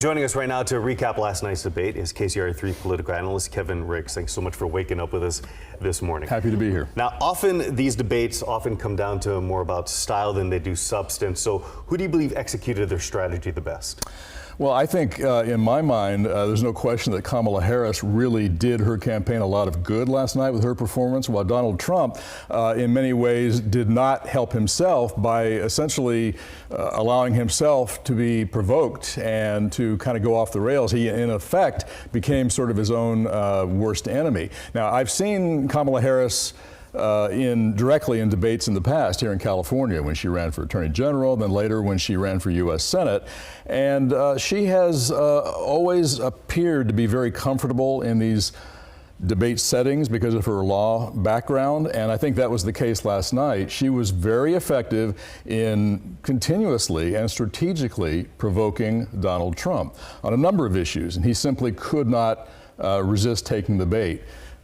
Joining us right now to recap last night's debate is KCRA3 political analyst Kevin Ricks. Thanks so much for waking up with us this morning. Happy to be here. Now, often these debates come down to more about style than they do substance. So who do you believe executed their strategy the best? Well, I think in my mind, there's no question that Kamala Harris really did her campaign a lot of good last night with her performance, while Donald Trump, in many ways, did not help himself by essentially allowing himself to be provoked and to kind of go off the rails. He, in effect, became sort of his own worst enemy. Now, I've seen Kamala Harris directly in debates in the past here in California when she ran for Attorney General, then later when she ran for U.S. Senate. And she has always appeared to be very comfortable in these debate settings because of her law background, and I think that was the case last night. She was very effective in continuously and strategically provoking Donald Trump on a number of issues, and he simply could not resist taking the bait.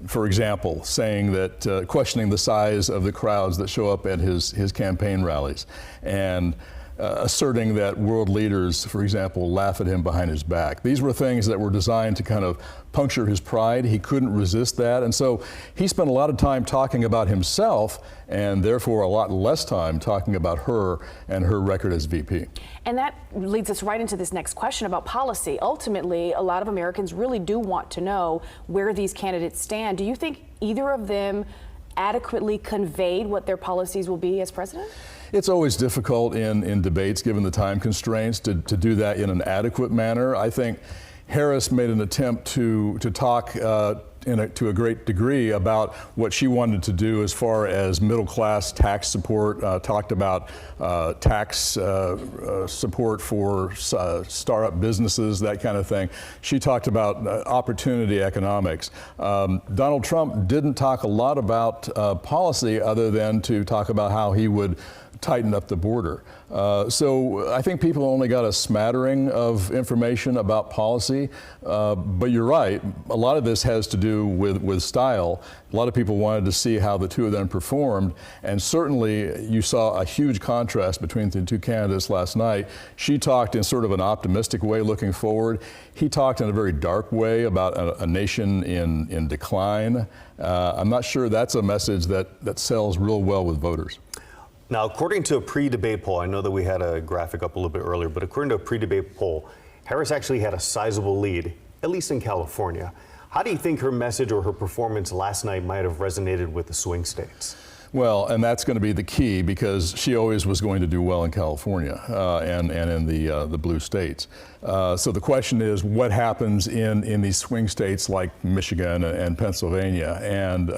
For example, saying that, questioning the size of the crowds that show up at his campaign rallies, and asserting that world leaders, for example, laugh at him behind his back. These were things that were designed to kind of puncture his pride. He couldn't resist that. And so he spent a lot of time talking about himself and therefore a lot less time talking about her and her record as VP. And that leads us right into this next question about policy. Ultimately, a lot of Americans really do want to know where these candidates stand. Do you think either of them adequately conveyed what their policies will be as president? It's always difficult in debates, given the time constraints, to do that in an adequate manner. I think Harris made an attempt to talk to a great degree about what she wanted to do as far as middle-class tax support, talked about tax support for startup businesses, that kind of thing. She talked about opportunity economics. Donald Trump didn't talk a lot about policy other than to talk about how he would tighten up the border. So I think people only got a smattering of information about policy, but you're right, a lot of this has to do with style. A lot of people wanted to see how the two of them performed, and certainly you saw a huge contrast between the two candidates last night. She talked in sort of an optimistic way looking forward. He talked in a very dark way about a nation in decline. I'm not sure that's a message that sells real well with voters. Now, according to a pre-debate poll, I know that we had a graphic up a little bit earlier, but according to a pre-debate poll, Harris actually had a sizable lead, at least in California. How do you think her message or her performance last night might have resonated with the swing states? Well, and that's going to be the key, because she always was going to do well in California and in the blue states. So the question is, what happens in these swing states like Michigan and Pennsylvania? And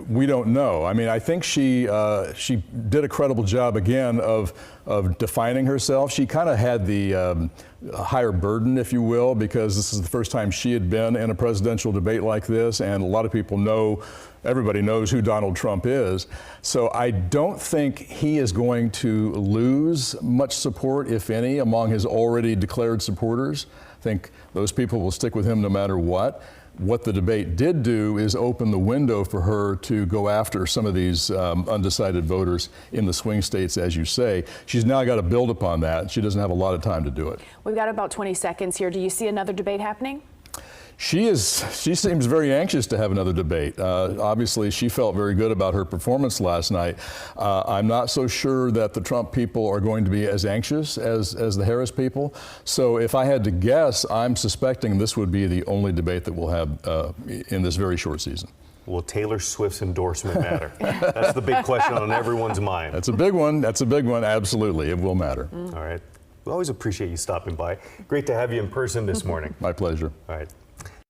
we don't know. I mean, I think she did a credible job again of defining herself. She kind of had the higher burden, if you will, because this is the first time she had been in a presidential debate like this, and a lot of people know, everybody knows who Donald Trump is. So I don't think he is going to lose much support, if any, among his already declared supporters. I think those people will stick with him no matter what. What the debate did do is open the window for her to go after some of these undecided voters in the swing states, as you say. She's now got to build upon that. She doesn't have a lot of time to do it. We've got about 20 seconds here. Do you see another debate happening? She seems very anxious to have another debate. Obviously, she felt very good about her performance last night. I'm not so sure that the Trump people are going to be as anxious as the Harris people. So if I had to guess, I'm suspecting this would be the only debate that we'll have in this very short season. Will Taylor Swift's endorsement matter? That's the big question on everyone's mind. That's a big one. That's a big one. Absolutely. It will matter. All right. We always appreciate you stopping by. Great to have you in person this morning. My pleasure. All right.